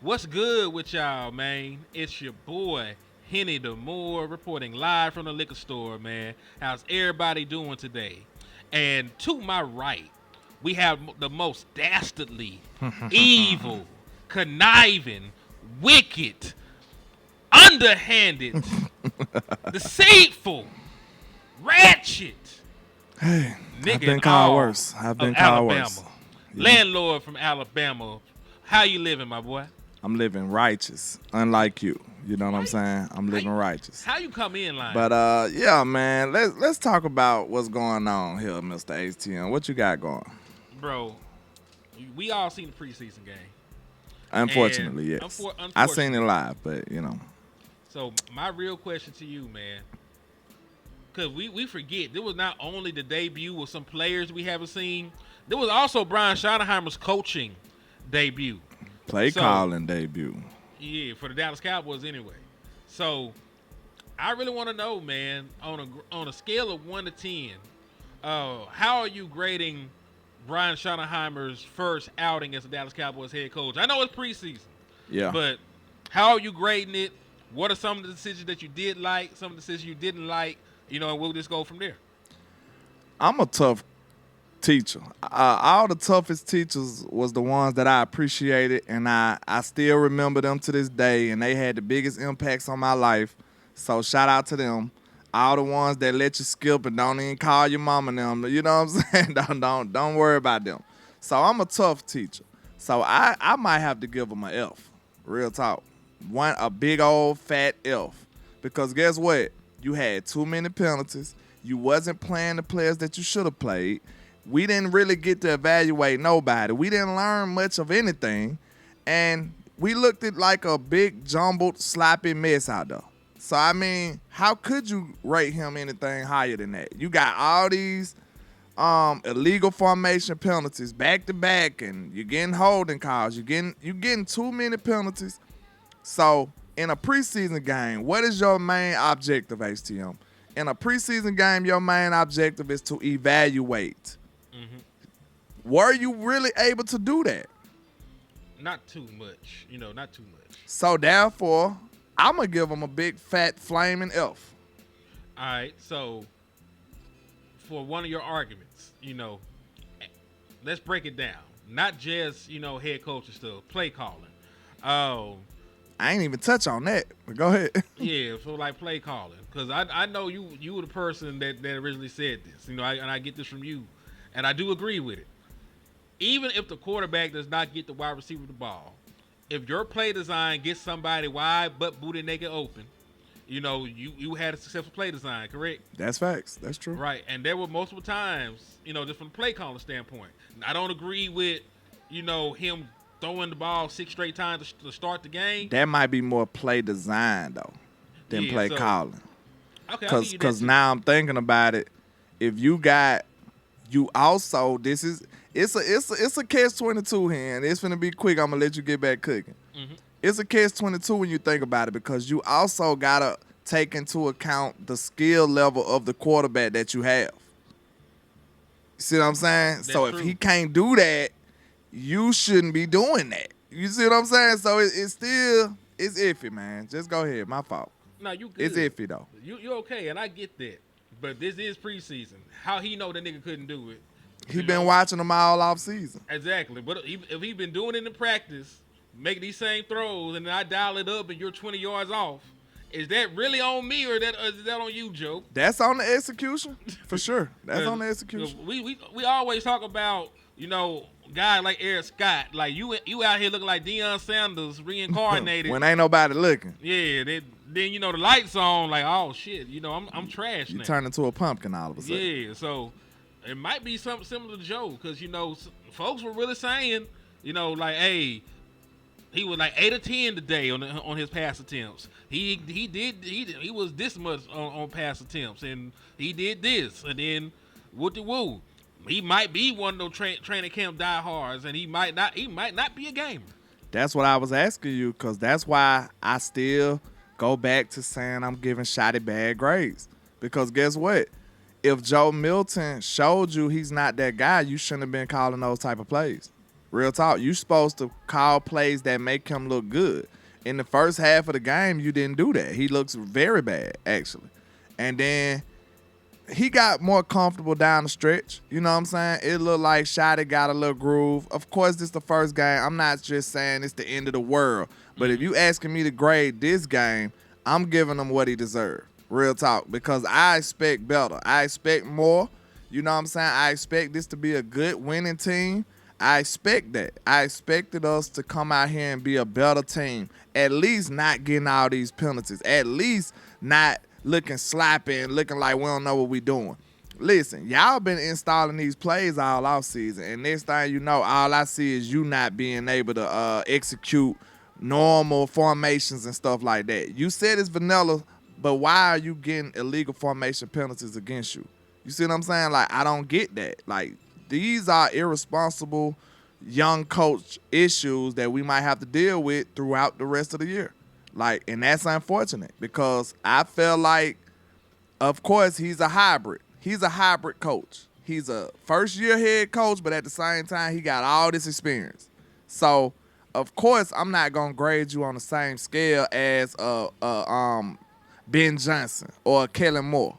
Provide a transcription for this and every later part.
What's good with y'all, man? It's your boy, Henny the Moore, reporting live from the liquor store, man. How's everybody doing today? And to my right, we have the most dastardly, evil, conniving, wicked, underhanded, deceitful, ratchet Hey, I've nigga in been called all worse. I've of been called worse. Alabama. You know, Landlord from Alabama. How you living, my boy? I'm living righteous, unlike you. You know what I'm Why? saying? I'm How living you righteous. how you come in line? But yeah, man. Let's talk about what's going on here, Mr. ATM. What you got going? Bro, we all seen the preseason game. And Unfortunately, yes. I seen it unfortunately, live, but you know, so my real question to you, man, because we forget there was not only the debut of some players we haven't seen, there was also Brian Schottenheimer's coaching debut. play So calling debut. yeah, for the Dallas Cowboys anyway. So I really want to know, man, on a scale of 1 to 10, how are you grading Brian Schottenheimer's first outing as the Dallas Cowboys head coach? I know it's preseason, Yeah, but how are you grading it? What are some of the decisions that you did like, some of the decisions you didn't like? And we'll just go from there. I'm a tough teacher. All the toughest teachers was the ones that I appreciated, and I still remember them to this day, and they had the biggest impacts on my life. So shout out to them. All the ones that let you skip and don't even call your mom and them. You know what I'm saying? Don't worry about them. So I'm a tough teacher. So I might have to give them an F. Real talk. A big old fat F. Because guess what? You had too many penalties. You wasn't playing the players that you should have played. We didn't really get to evaluate nobody. We didn't learn much of anything. And we looked at like a big, jumbled, sloppy mess out there. So, I mean, how could you rate him anything higher than that? You got all these illegal formation penalties back to back, and you're getting holding calls. You're getting too many penalties. So, in a preseason game, what is your main objective, HTM? In a preseason game, your main objective is to evaluate. Were you really able to do that? Not too much, not too much. So therefore, I'm gonna give him a big fat flaming F. All right, so for one of your arguments, let's break it down. Not just, head coach and stuff, play calling. Oh, I ain't even touch on that, but go ahead. yeah, so like play calling. Because I know you were the person that originally said this, and I get this from you, and I do agree with it. Even if the quarterback does not get the wide receiver the ball, if your play design gets somebody wide but booty naked open, you had a successful play design, correct? That's facts. That's true. Right, and there were multiple times, just from the play calling standpoint. I don't agree with, him throwing the ball 6 straight times to start the game. That might be more play design though than play calling. Okay, I'll give you that Because too. now I'm thinking about it. If you also it's a catch-22 here, and it's finna be quick. I'm gonna let you get back cooking. It's a catch-22 when you think about it, because you also gotta take into account the skill level of the quarterback that you have. See what I'm saying? That's So if true. he can't do that, you shouldn't be doing that. You see what I'm saying? So it's iffy, man. Just go ahead. My fault. No, you good. It's iffy though. You okay, and I get that. But this is preseason. How he know the nigga couldn't do it? He been watching them all off season. Exactly. But if he been doing it in practice, making these same throws, and then I dial it up and you're 20 yards off, is that really on me or is that on you, Joe? That's on the execution, for sure. That's on the execution. We always talk about, guys like Eric Scott. Like, you out here looking like Deion Sanders reincarnated. When ain't nobody looking. Yeah, then the lights on, like, oh shit, I'm trash You now. turn into a pumpkin all of a sudden. Yeah, so it might be something similar to Joe, because folks were really saying, like, hey, he was like 8 or 10 today on his pass attempts. He was this much on pass attempts, and he did this, and then woo. He might be one of those training camp diehards, and he might not be a gamer. That's what I was asking you, because that's why I still go back to saying I'm giving Schotty bad grades. Because guess what? If Joe Milton showed you he's not that guy, you shouldn't have been calling those type of plays. Real talk. You supposed to call plays that make him look good. In the first half of the game, you didn't do that. He looks very bad, actually. And then he got more comfortable down the stretch. You know what I'm saying? It looked like Schotty got a little groove. Of course, this is the first game. I'm not just saying it's the end of the world. But if you asking me to grade this game, I'm giving him what he deserved. Real talk. Because I expect better. I expect more. You know what I'm saying? I expect this to be a good winning team. I expect that. I expected us to come out here and be a better team. At least not getting all these penalties. At least not looking sloppy and looking like we don't know what we doing. Listen, y'all been installing these plays all offseason, and next thing you know, all I see is you not being able to execute normal formations and stuff like that. You said it's vanilla, but why are you getting illegal formation penalties against you? You see what I'm saying? Like, I don't get that. Like, these are irresponsible young coach issues that we might have to deal with throughout the rest of the year. Like, and that's unfortunate because I feel like, of course, he's a hybrid. He's a hybrid coach. He's a first-year head coach, but at the same time, he got all this experience. So, of course, I'm not going to grade you on the same scale as Ben Johnson or Kellen Moore.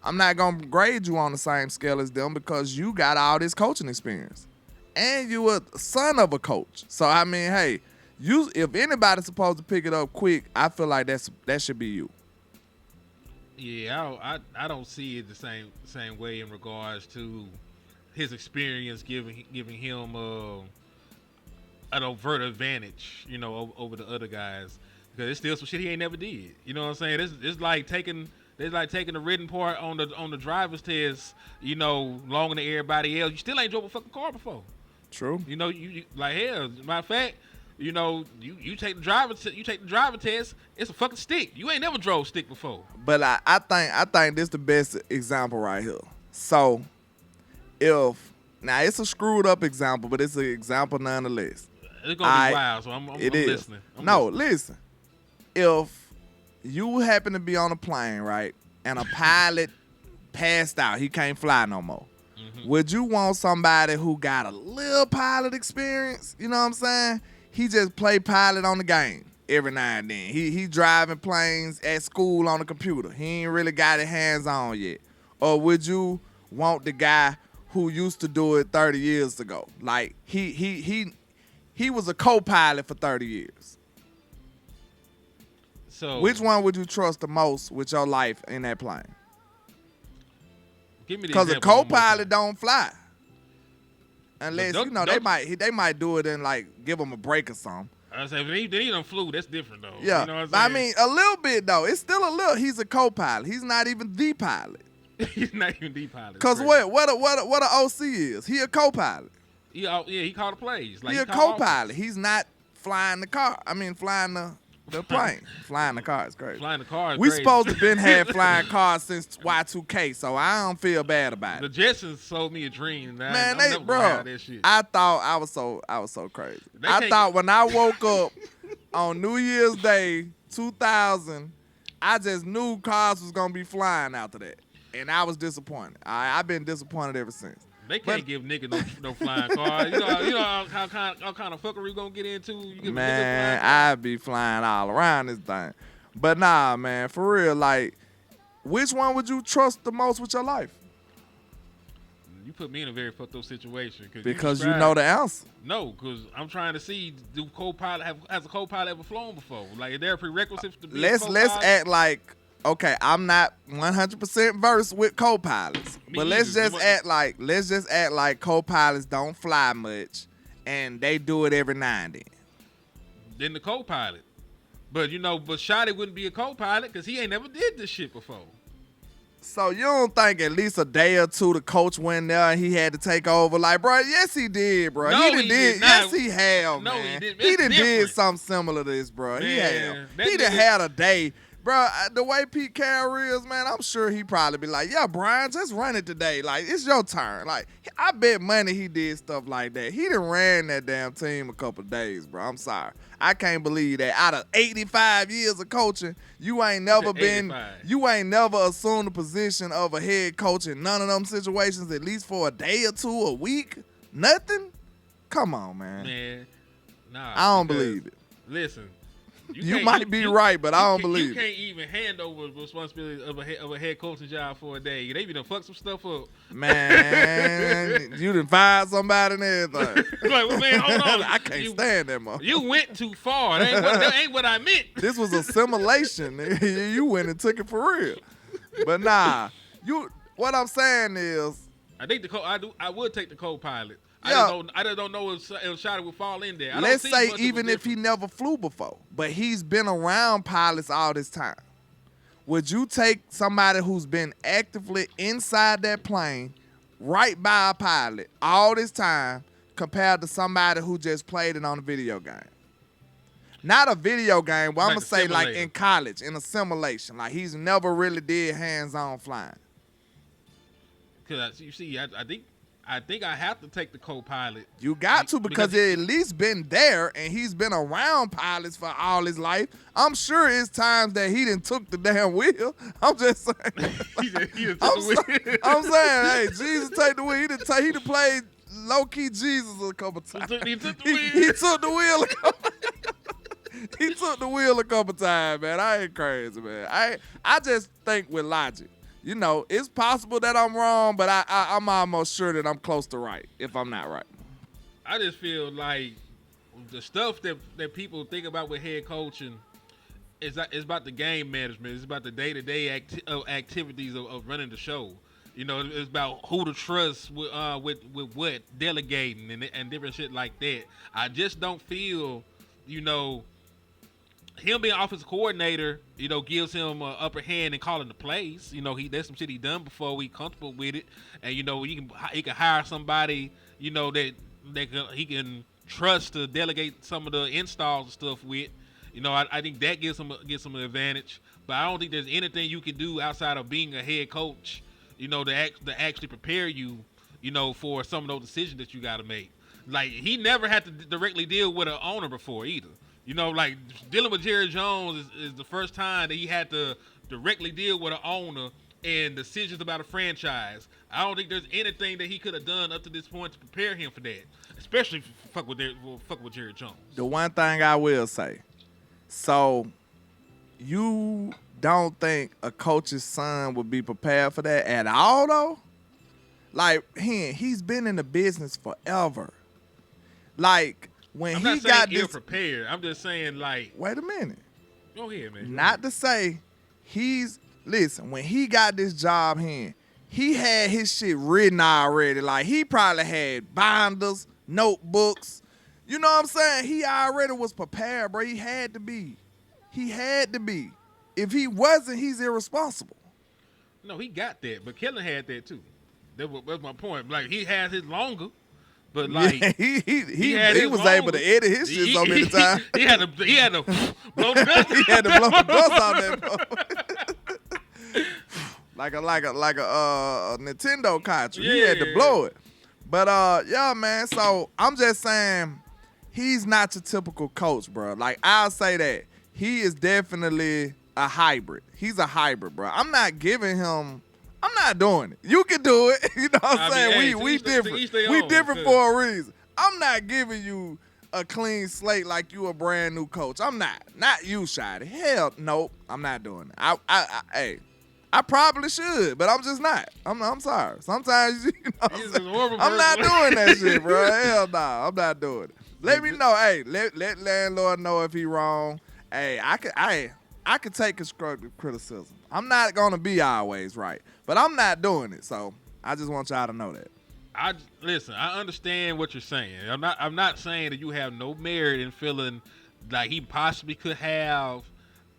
I'm not going to grade you on the same scale as them because you got all this coaching experience. And you a son of a coach. So, I mean, hey, if anybody's supposed to pick it up quick, I feel like that should be you. Yeah, I don't see it the same way in regards to his experience giving him an overt advantage, you know, over the other guys. Because it's still some shit he ain't never did. You know what I'm saying? It's like taking the written part on the driver's test, you know, longer than everybody else. You still ain't drove a fucking car before. True. You know, you like hell. Matter of fact, you know, you take the driver test. It's a fucking stick. You ain't never drove stick before. But I think this the best example right here. So, now it's a screwed up example, but it's an example nonetheless. It's gonna be wild, so I'm listening. Listen. If you happen to be on a plane, right, and a pilot passed out, he can't fly no more. Mm-hmm. Would you want somebody who got a little pilot experience? You know what I'm saying? He just play pilot on the game every now and then. He driving planes at school on the computer. He ain't really got his hands on yet. Or would you want the guy who used to do it 30 years ago? Like he was a co-pilot for 30 years. So which one would you trust the most with your life in that plane? Because a co-pilot don't fly. Unless, you know, they might do it and, like, give them a break or something. I say, if they done flew, that's different, though. Yeah. You know what I'm saying? I mean, a little bit, though. It's still a little. He's a co-pilot. He's not even the pilot. He's not even the pilot. Because what a OC is? He a co-pilot. He called the plays. Like, he a co-pilot. He's not flying the car. I mean, flying the plane. Flying the car is crazy. Flying the car is we crazy. Supposed to been had flying cars since Y2K, so I don't feel bad about it. The Jetsons sold me a dream. Man, I thought I was so crazy. I thought when I woke up on New Year's Day 2000, I just knew cars was gonna be flying after that, and I was disappointed. I've been disappointed ever since. They can't give niggas no flying car. You know how kind of fuckery you gonna get into. You give man, I be flying all around this thing. But nah, man, for real, like, which one would you trust the most with your life? You put me in a very fucked up situation. Because you know the answer. No, because I'm trying to see, has a co-pilot ever flown before? Like, is there a prerequisite to be a co-pilot? Let's act like, okay, I'm not 100% versed with co-pilots, but let's just act like co-pilots don't fly much, and they do it every now and then. Then the co-pilot, but Schotty wouldn't be a co-pilot because he ain't never did this shit before. So you don't think at least a day or two the coach went there and he had to take over? Like, bro, yes he did, bro. No, he did. Yes he have, no, man. He did. He did something similar to this, bro. He have. He done had a day. Bro, the way Pete Carroll is, man, I'm sure he probably be like, yeah, Brian, just run it today. Like, it's your turn. Like, I bet money he did stuff like that. He done ran that damn team a couple of days, bro. I'm sorry. I can't believe that out of 85 years of coaching, you ain't never assumed the position of a head coach in none of them situations, at least for a day or two, a week. Nothing? Come on, man. Man, nah. I don't believe it. Listen. You might be right, but I don't believe it. You can't even hand over the responsibility of a head coaching job for a day. They be done fuck some stuff up. Man, you done fired somebody and everything. Like, well, man, hold on. I can't stand that, motherfucker. You went too far. That ain't what I meant. This was a simulation. You went and took it for real. But nah, what I'm saying is, I think I would take the co-pilot. Yeah. I just don't know if Schotty would fall in there. Let's say even if he never flew before, but he's been around pilots all this time. Would you take somebody who's been actively inside that plane, right by a pilot all this time, compared to somebody who just played it on a video game? Not a video game, but I'm going to say like in college, in a simulation. Like he's never really did hands-on flying. Because you see, I think I have to take the co-pilot. You got to because he at least been there and he's been around pilots for all his life. I'm sure it's times that he done took the damn wheel. I'm just saying. I'm saying, hey, Jesus take the wheel. He done played low-key Jesus a couple times. He took the wheel. He took the wheel a couple He took the wheel a couple times, man. I ain't crazy, man. I just think with logic. You know, it's possible that I'm wrong, but I'm almost sure that I'm close to right if I'm not right. I just feel like the stuff that people think about with head coaching is about the game management. It's about the day-to-day activities of running the show. You know, it's about who to trust with what, delegating and different shit like that. I just don't feel, you know, him being offensive coordinator, you know, gives him an upper hand in calling the plays. You know, there's some shit he done before. We comfortable with it, and you know, he can hire somebody, you know, that he can trust to delegate some of the installs and stuff with. You know, I think that gives him an advantage. But I don't think there's anything you can do outside of being a head coach, you know, to actually prepare you, you know, for some of those decisions that you got to make. Like he never had to directly deal with an owner before either. You know, like dealing with Jerry Jones is the first time that he had to directly deal with an owner and decisions about a franchise. I don't think there's anything that he could have done up to this point to prepare him for that, especially fuck with Jerry Jones. The one thing I will say, so you don't think a coach's son would be prepared for that at all, though? Like, he's been in the business forever. Like, when I'm he not saying got this, prepared. I'm just saying, like, wait a minute. Go ahead, man. Not to say listen, when he got this job here, he had his shit written already. Like, he probably had binders, notebooks. You know what I'm saying? He already was prepared, bro. He had to be. If he wasn't, he's irresponsible. No, he got that, but Kellen had that too. That's my point. Like, he had his longer. But like yeah, he was able to edit his shit so many times. He had to blow the dust. He had to blow the dust out that like a Nintendo cartridge. Yeah. He had to blow it. But yeah, man. So I'm just saying, he's not your typical coach, bro. Like, I'll say that he is definitely a hybrid. He's a hybrid, bro. I'm not doing it. You can do it. You know what I'm saying? We different. We different for a reason. I'm not giving you a clean slate like you a brand new coach. I'm not. Not you, Schotty. Hell, nope. I'm not doing it. I probably should, but I'm just not. I'm sorry. Sometimes, you know, I'm not doing that shit, bro. Hell no, I'm not doing it. Let me know. Hey, let landlord know if he wrong. Hey, I could take constructive criticism. I'm not gonna be always right, but I'm not doing it. So I just want y'all to know that. Listen. I understand what you're saying. I'm not saying that you have no merit in feeling like he possibly could have,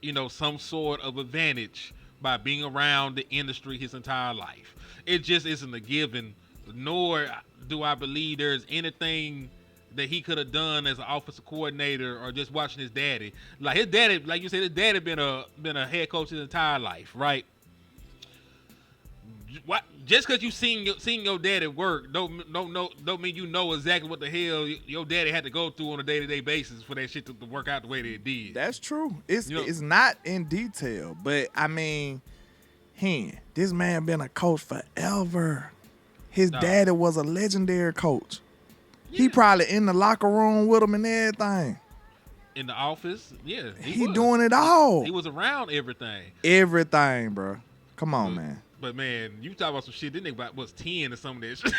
you know, some sort of advantage by being around the industry his entire life. It just isn't a given. Nor do I believe there's anything that he could have done as an offensive coordinator or just watching his daddy. Like, his daddy, like you said, his daddy been a head coach his entire life, right? What? Just because you seen your daddy work don't mean you know exactly what the hell your daddy had to go through on a day-to-day basis for that shit to work out the way that it did. That's true. It's not in detail, but I mean, this man been a coach forever. His daddy was a legendary coach. He probably in the locker room with him and everything. In the office, yeah. He doing it all. He was around everything. Everything, bro. Come on, man. But man, you talk about some shit. That nigga was 10 or some of that shit.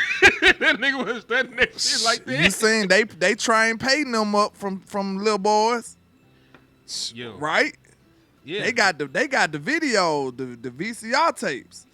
That nigga was studying that shit like that. You seen they train Peyton them up from little boys. Yo. Right? Yeah. They got the video, the VCR tapes.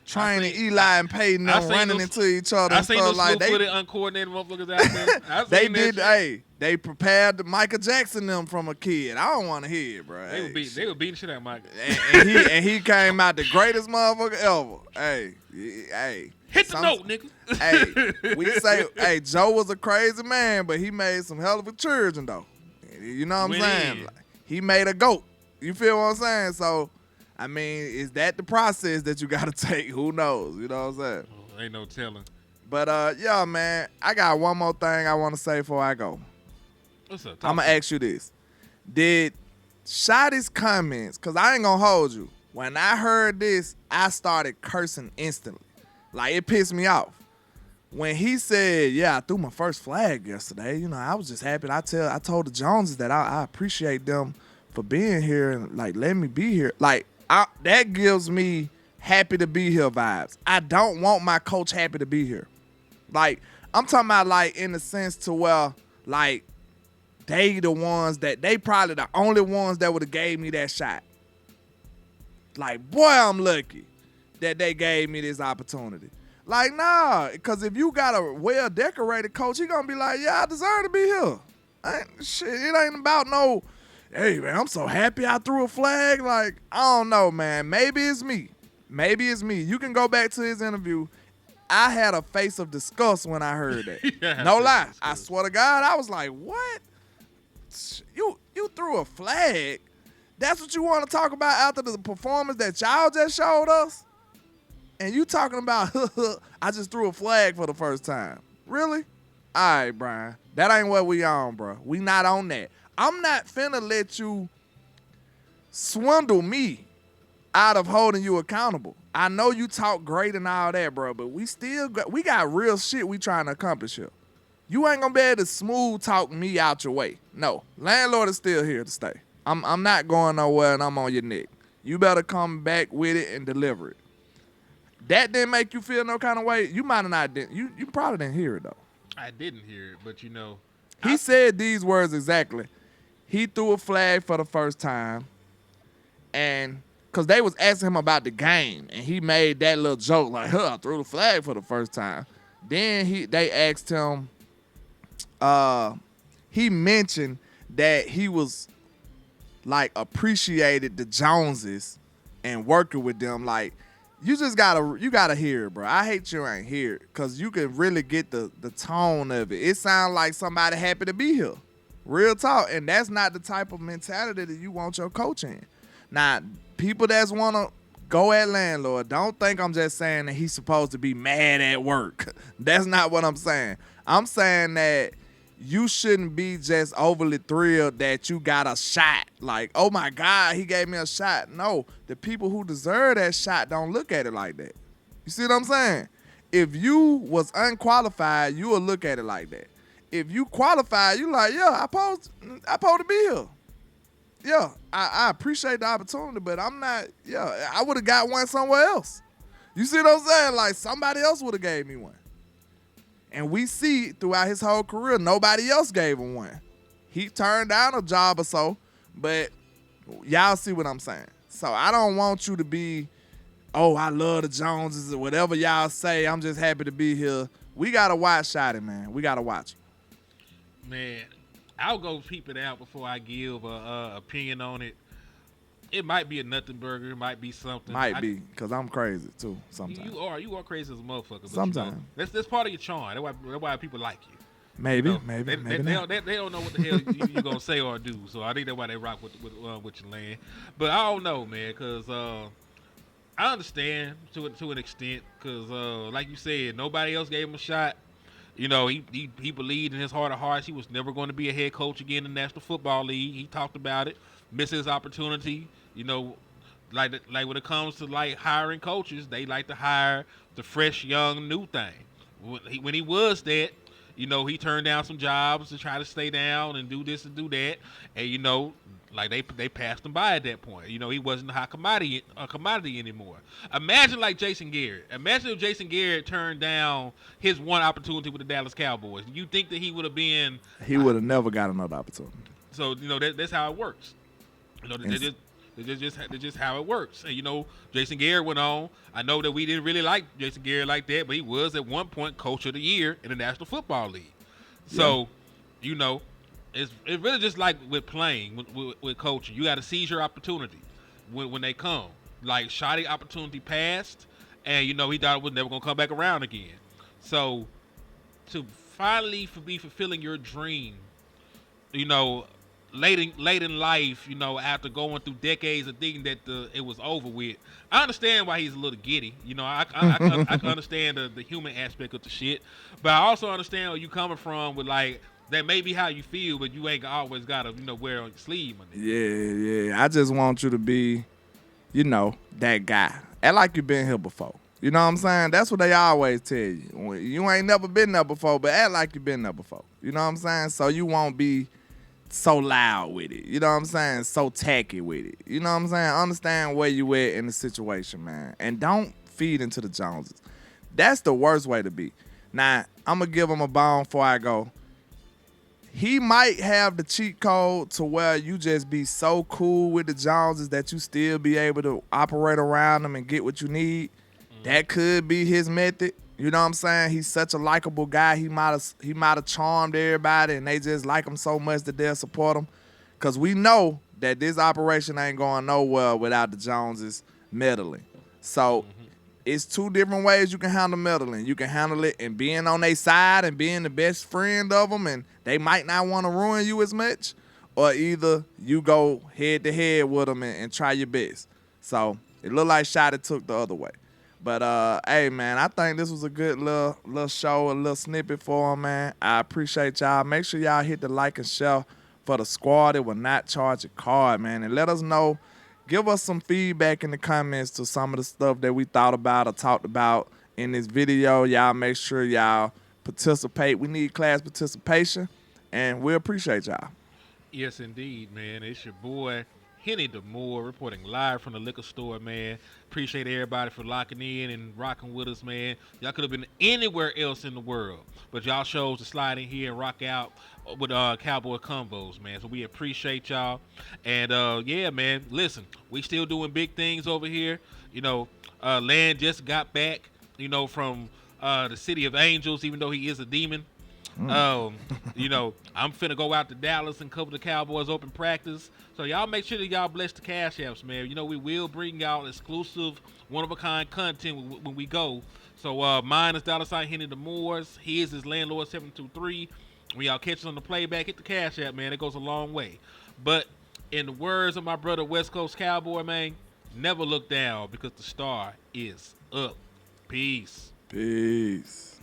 Training Eli and Peyton them running into each other and stuff like that. I seen those uncoordinated motherfuckers out there. They prepared Michael Jackson them from a kid. I don't want to hear it, bro. They were beating shit out of Michael. And he came out the greatest motherfucker ever. Hey. Hit the note, nigga. We say, Joe was a crazy man, but he made some hell of a children, though. You know what I'm saying? Like, he made a goat. You feel what I'm saying? So, I mean, is that the process that you got to take? Who knows? You know what I'm saying? Oh, ain't no telling. But, yeah, man, I got one more thing I want to say before I go. What's up? I'm going to ask you this. Did Schotty's comments, because I ain't going to hold you. When I heard this, I started cursing instantly. Like, it pissed me off. When he said, yeah, I threw my first flag yesterday, you know, I was just happy. I told the Joneses that I appreciate them for being here and, like, letting me be here. Like, that gives me happy to be here vibes. I don't want my coach happy to be here. Like, I'm talking about, like, in the sense to where, like, they probably the only ones that would have gave me that shot. Like, boy, I'm lucky that they gave me this opportunity. Like, nah, because if you got a well-decorated coach, he going to be like, yeah, I deserve to be here. It ain't about no, hey, man, I'm so happy I threw a flag. Like, I don't know, man. Maybe it's me. You can go back to his interview. I had a face of disgust when I heard that. No lie. I swear to God, I was like, what? You threw a flag? That's what you want to talk about after the performance that y'all just showed us? And you talking about, I just threw a flag for the first time. Really? All right, Brian. That ain't what we on, bro. We not on that. I'm not finna let you swindle me out of holding you accountable. I know you talk great and all that, bro, but we got real shit we trying to accomplish here. You ain't gonna be able to smooth talk me out your way. No. Landlord is still here to stay. I'm not going nowhere and I'm on your neck. You better come back with it and deliver it. That didn't make you feel no kind of way. You might have not did. You probably didn't hear it though. I didn't hear it, but you know, he said these words exactly. He threw a flag for the first time, and because they was asking him about the game, and he made that little joke like, I threw the flag for the first time. Then they asked him. He mentioned that he was like appreciated the Joneses and working with them. Like, you gotta hear it, bro. I hate you ain't here because you can really get the tone of it. It sounds like somebody happy to be here. Real talk. And that's not the type of mentality that you want your coach in. Now, people that's want to go at landlord, don't think I'm just saying that he's supposed to be mad at work. That's not what I'm saying. I'm saying that you shouldn't be just overly thrilled that you got a shot. Like, oh my God, he gave me a shot. No, the people who deserve that shot don't look at it like that. You see what I'm saying? If you was unqualified, you will look at it like that. If you qualified, you like, yeah, I supposed to be here. Yeah, I appreciate the opportunity, but I'm not, I would have got one somewhere else. You see what I'm saying? Like, somebody else would have gave me one. And we see throughout his whole career, nobody else gave him one. He turned down a job or so, but y'all see what I'm saying. So I don't want you to be, oh, I love the Joneses or whatever y'all say. I'm just happy to be here. We got to watch Schotty, man. We got to watch him. Man, I'll go peep it out before I give a opinion on it. It might be a nothing burger. It might be something. Might be, because I'm crazy, too, sometimes. You are crazy as a motherfucker. But sometimes. You know, that's part of your charm. That's why people like you. Maybe, you know, maybe not. They don't know what the hell you're going to say or do. So I think that's why they rock with your land. But I don't know, man, because I understand to an extent because, like you said, nobody else gave him a shot. You know, he believed in his heart of hearts he was never going to be a head coach again in the National Football League. He talked about it, missed his opportunity. You know, like when it comes to like hiring coaches, they like to hire the fresh, young, new thing. When he was that, You know, he turned down some jobs to try to stay down and do this and do that. And you know, like they passed him by at that point. You know, he wasn't a high commodity anymore. Imagine like Jason Garrett. Imagine if Jason Garrett turned down his one opportunity with the Dallas Cowboys. You think that he would have been? He would have never got another opportunity. So you know that's how it works. You know, that's just how it works. And you know, Jason Garrett went on. I know that we didn't really like Jason Garrett like that, but he was at one point Coach of the Year in the National Football League. So, you know, it's really just like with playing, with coaching. You got to seize your opportunity when they come. Like Schotty opportunity passed, and you know he thought it was never gonna come back around again. So, to finally be fulfilling your dream, you know, late in life, you know, after going through decades of thinking that it was over with. I understand why he's a little giddy. You know, I can understand the human aspect of the shit, but I also understand where you coming from with like that may be how you feel, but you ain't always gotta wear on your sleeve. Yeah. I just want you to be, you know, that guy. Act like you've been here before. You know what I'm saying? That's what they always tell you. You ain't never been there before, but act like you've been there before. You know what I'm saying? So you won't be so loud with it. You know what I'm saying? So tacky with it. You know what I'm saying? Understand where you at in the situation, man. And don't feed into the Joneses. That's the worst way to be. Now, I'm going to give him a bone before I go. He might have the cheat code to where you just be so cool with the Joneses that you still be able to operate around them and get what you need. That could be his method. You know what I'm saying? He's such a likable guy. He might have charmed everybody, and they just like him so much that they'll support him. Because we know that this operation ain't going nowhere without the Joneses meddling. So it's two different ways you can handle meddling. You can handle it and being on their side and being the best friend of them, and they might not want to ruin you as much, or either you go head-to-head with them and try your best. So it looked like Schotty took the other way. But, hey, man, I think this was a good little show, a little snippet for him, man. I appreciate y'all. Make sure y'all hit the like and share for the squad. It will not charge a card, man. And let us know. Give us some feedback in the comments to some of the stuff that we thought about or talked about in this video. Y'all make sure y'all participate. We need class participation, and we appreciate y'all. Yes, indeed, man. It's your boy, Henny DeMoore, reporting live from the liquor store, man. Appreciate everybody for locking in and rocking with us, man. Y'all could have been anywhere else in the world, but y'all chose to slide in here and rock out with Cowboy Convos, man. So we appreciate y'all. And, yeah, man, listen, we still doing big things over here. You know, Land just got back, you know, from the City of Angels, even though he is a demon. You know, I'm finna go out to Dallas and cover the Cowboys open practice. So y'all make sure that y'all bless the Cash Apps, man. You know, we will bring y'all exclusive, one-of-a-kind content when we go. So mine is $ Henny DeMoores. His is Landlord 723. When y'all catch us on the playback, hit the Cash App, man. It goes a long way. But in the words of my brother West Coast Cowboy, man, never look down because the star is up. Peace. Peace.